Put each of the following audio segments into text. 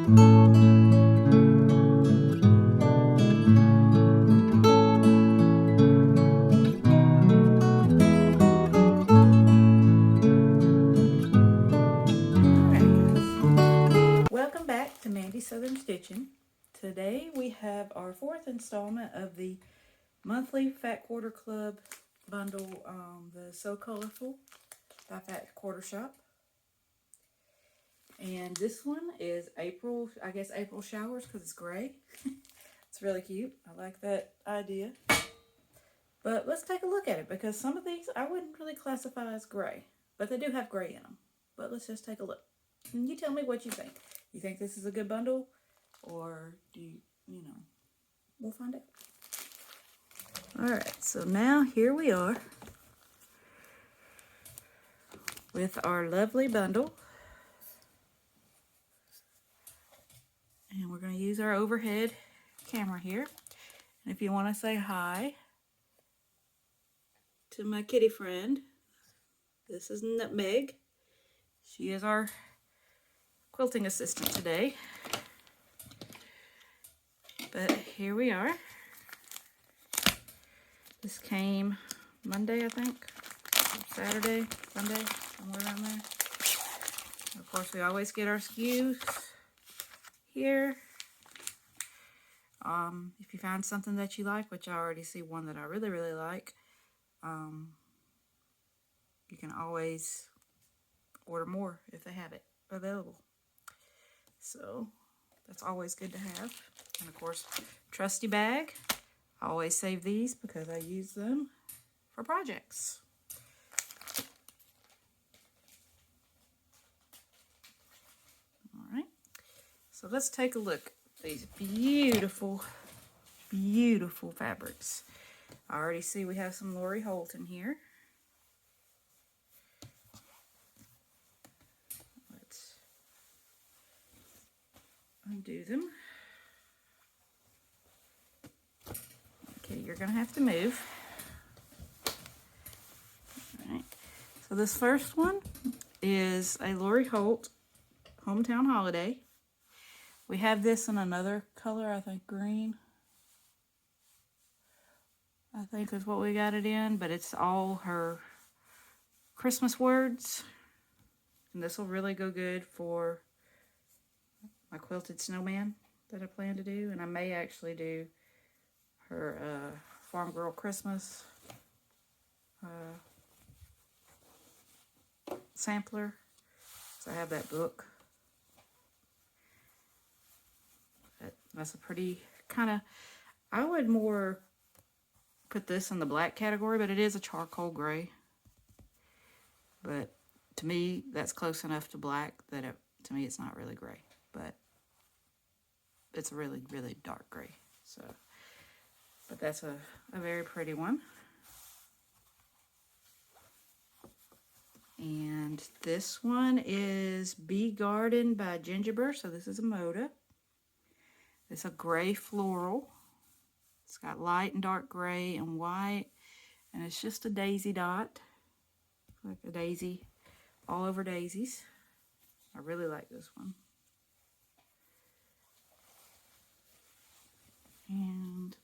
Welcome back to Mandy Southern Stitching. Today we have our fourth installment of the monthly Fat Quarter Club bundle, the So Colorful by Fat Quarter Shop. And this one is April, I guess April Showers, because it's gray. It's really cute. I like that idea. But let's take a look at it, because some of these I wouldn't really classify as gray, but they do have gray in them. But let's just take a look. And you tell me what you think. You think this is a good bundle? Or do you, we'll find out. Alright, so now here we are with our lovely bundle. And we're going to use our overhead camera here. And if you want to say hi to my kitty friend, this is Nutmeg. She is our quilting assistant today. But here we are. This came Monday, I think, Saturday, Sunday, somewhere around there. Of course, we always get our SKUs here. If you find something that you like, which I already see one that I really, really like, you can always order more if they have it available. So that's always good to have. And of course, trusty bag. I always save these because I use them for projects. Alright, so let's take a look at these beautiful, beautiful fabrics. I already see we have some Lori Holt in here. Let's undo them. Okay, you're going to have to move. Alright, so this first one is a Lori Holt Hometown Holiday. We have this in another color, I think green. I think is what we got it in, but it's all her Christmas words. And this will really go good for my quilted snowman that I plan to do. And I may actually do her Farm Girl Christmas sampler. So I have that book. That's a pretty kind of, I would more put this in the black category, but it is a charcoal gray. But to me, that's close enough to black that to me it's not really gray, but it's a really, really dark gray. So, but that's a very pretty one. And this one is Bee Garden by Gingerbread. So this is a Moda. It's a gray floral. It's got light and dark gray and white. And it's just a daisy dot. Like a daisy, all over daisies. I really like this one. And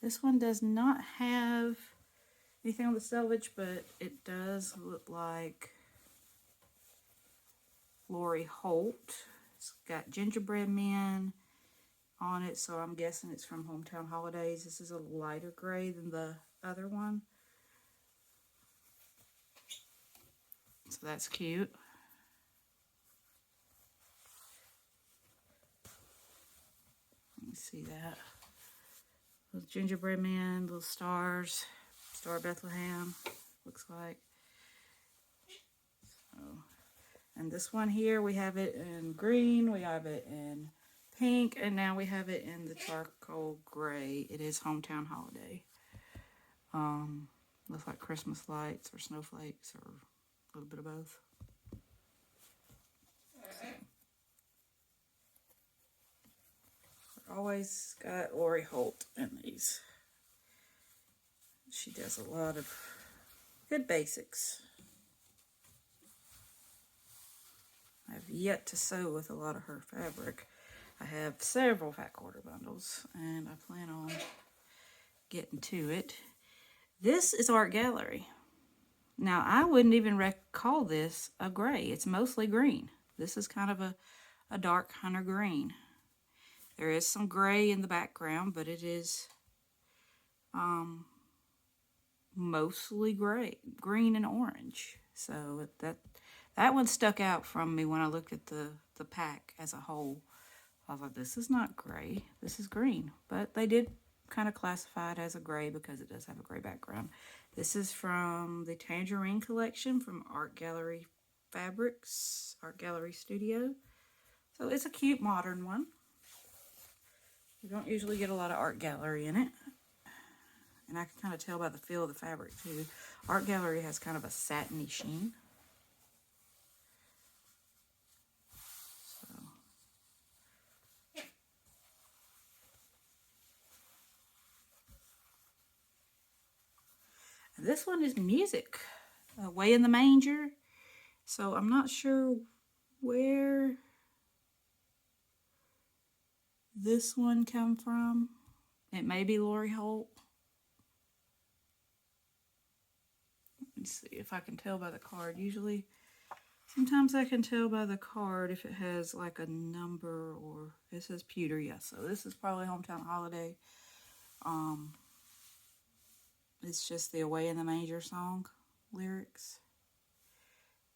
this one does not have anything on the selvage, but it does look like Lori Holt. It's got gingerbread men on it, so I'm guessing it's from Hometown Holidays. This is a lighter gray than the other one. So that's cute. Let me see that. Little gingerbread men, little stars, Star Bethlehem, looks like. So, and this one here, we have it in green, we have it in pink, and now we have it in the charcoal gray. It is Hometown Holiday. Looks like Christmas lights or snowflakes or a little bit of both. Always got Lori Holt in these. She does a lot of good basics. I've yet to sew with a lot of her fabric. I have several fat quarter bundles, and I plan on getting to it. This is Art Gallery. Now, I wouldn't even call this a gray. It's mostly green. This is kind of a dark hunter green. There is some gray in the background, but it is mostly gray, green and orange. So that one stuck out from me when I looked at the pack as a whole. I was like, this is not gray, this is green. But they did kind of classify it as a gray because it does have a gray background. This is from the Tangerine collection from Art Gallery Fabrics, Art Gallery Studio. So it's a cute modern one. You don't usually get a lot of Art Gallery in it. And I can kind of tell by the feel of the fabric too. Art Gallery has kind of a satiny sheen. So. And this one is music. Way in the Manger. So I'm not sure where this one come from. It may be Lori Holt. Let's see if I can tell by the card. Usually, sometimes I can tell by the card if it has like a number or it says pewter. Yes, so this is probably Hometown Holiday. It's just the Away in the Manger song lyrics.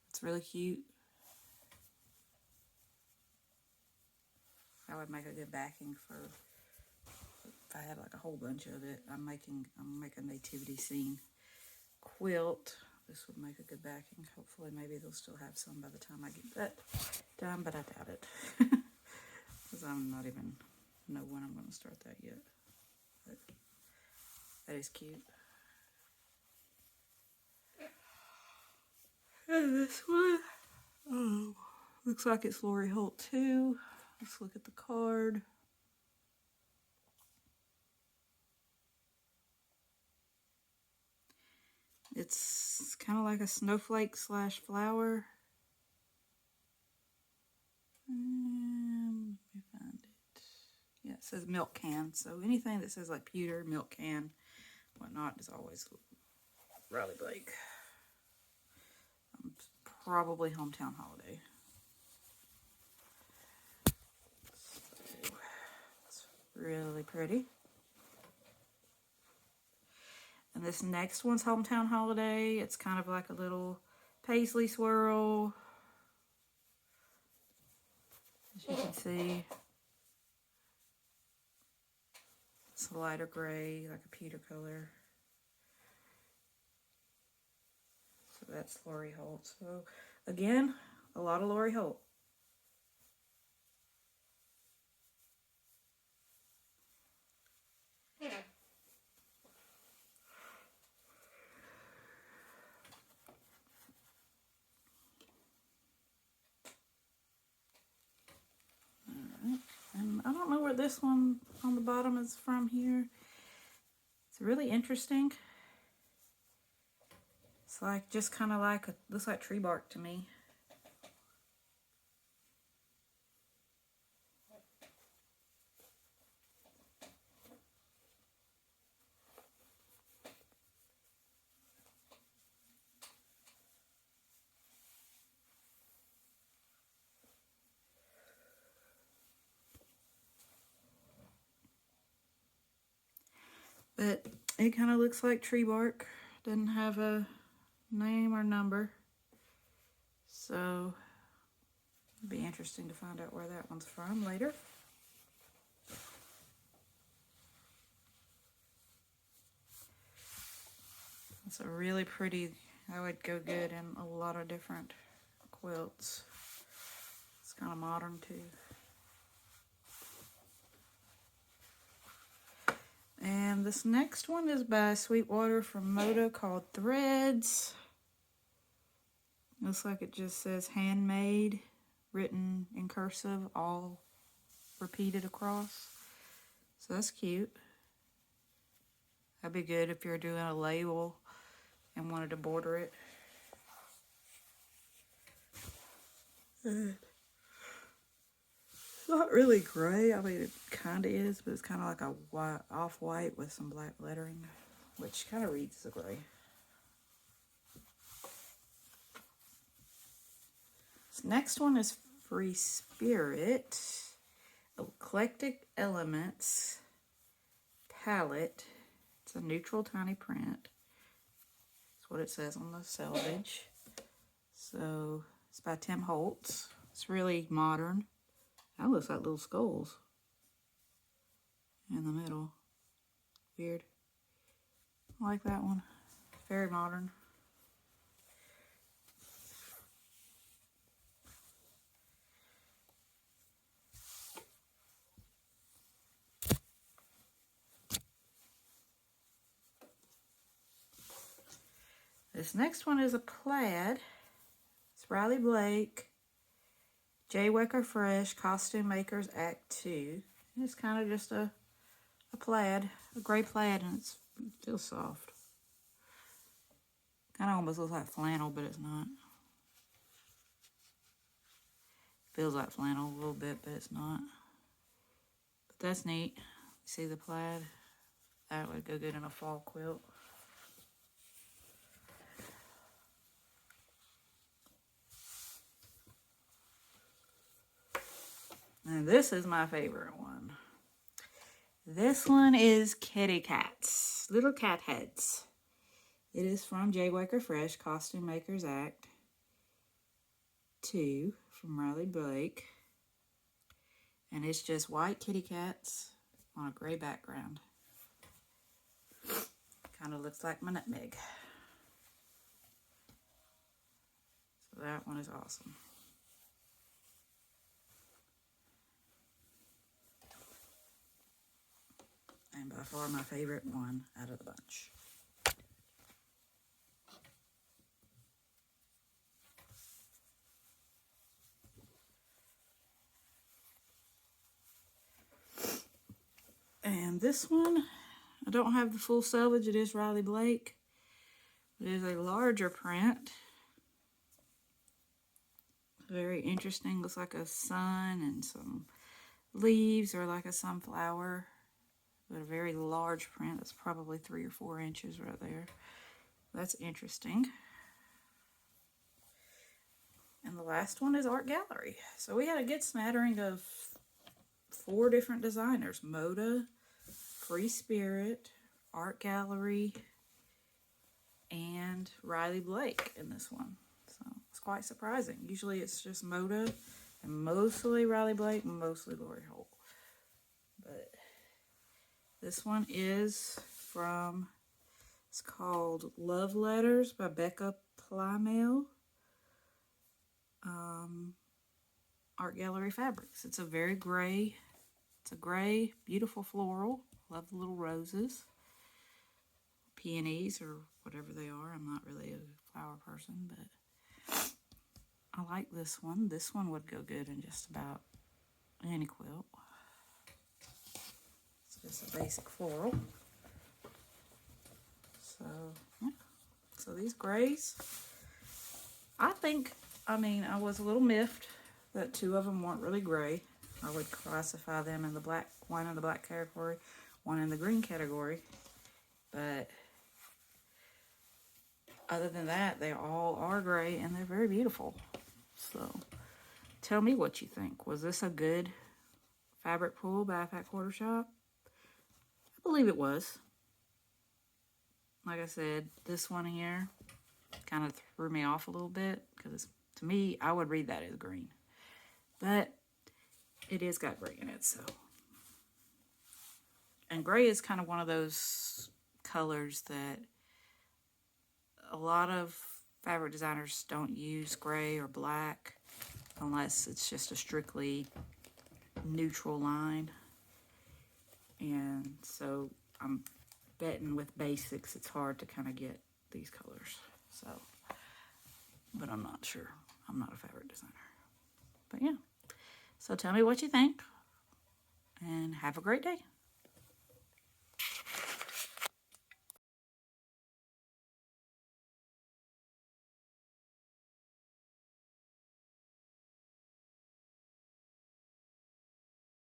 It's really cute. That would make a good backing for if I had like a whole bunch of it. I'm making a nativity scene quilt. This would make a good backing. Hopefully maybe they'll still have some by the time I get that done, but I doubt it. Because I'm not even know when I'm going to start that yet. But that is cute. And this one, oh, looks like it's Lori Holt too. Let's look at the card. It's kind of like a snowflake / flower. Let me find it. Yeah, it says milk can. So anything that says like pewter, milk can, whatnot is always Riley Blake. Probably Hometown Holiday. So, it's really pretty. And this next one's Hometown Holiday. It's kind of like a little paisley swirl. As you can see, it's a lighter gray, like a pewter color. So that's Lori Holt. So again, a lot of Lori Holt. And I don't know where this one on the bottom is from here. It's really interesting. It's like just kind of like, looks like tree bark to me. But it kind of looks like tree bark. Doesn't have a name or number. So it'll be interesting to find out where that one's from later. It's a really pretty, that would go good in a lot of different quilts. It's kind of modern too. And this next one is by Sweetwater from Moda called Threads. Looks like it just says handmade, written in cursive, all repeated across. So that's cute. That'd be good if you're doing a label and wanted to border it. not really gray. I mean, it kind of is, but it's kind of like a white, off-white with some black lettering, which kind of reads as a gray. This next one is Free Spirit Eclectic Elements palette. It's a neutral tiny print. That's what it says on the selvage. So it's by Tim Holtz. It's really modern. That looks like little skulls in the middle. Weird. I like that one. Very modern. This next one is a plaid. It's Riley Blake, J. Wecker Fresh, Costume Makers Act 2. And it's kind of just a plaid, a gray plaid, and it feels soft. Kind of almost looks like flannel, but it's not. Feels like flannel a little bit, but it's not. But that's neat. See the plaid? That would go good in a fall quilt. And this is my favorite one. This one is Kitty Cats, Little Cat Heads. It is from J. Wecker Fresh, Costume Makers Act 2 from Riley Blake. And it's just white kitty cats on a gray background. Kind of looks like my nutmeg. So that one is awesome. And by far my favorite one out of the bunch. And this one, I don't have the full selvage. It is Riley Blake. It is a larger print. Very interesting. Looks like a sun and some leaves, or like a sunflower. But a very large print. That's probably 3 or 4 inches right there. That's interesting. And the last one is Art Gallery. So we had a good smattering of 4 different designers. Moda, Free Spirit, Art Gallery, and Riley Blake in this one. So it's quite surprising. Usually it's just Moda and mostly Riley Blake, mostly Lori Holt. But this one is from, it's called Love Letters by Becca Plymale. Art Gallery Fabrics. It's a very gray, it's a gray, beautiful floral. Love the little roses. Peonies or whatever they are. I'm not really a flower person, but I like this one. This one would go good in just about any quilt. It's just a basic floral. So, yeah. So these grays, I think, I was a little miffed that 2 of them weren't really gray. I would classify them in the black, one in the black category, one in the green category. But other than that, they all are gray and they're very beautiful. So tell me what you think. Was this a good fabric pull by Fat Quarter Shop? I believe it was. Like I said, this one here kind of threw me off a little bit because to me, I would read that as green. But it is got gray in it, so. And gray is kind of one of those colors that a lot of fabric designers don't use gray or black unless it's just a strictly neutral line. And so I'm betting with basics it's hard to kind of get these colors. So, but I'm not sure. I'm not a fabric designer. But yeah. So tell me what you think and have a great day.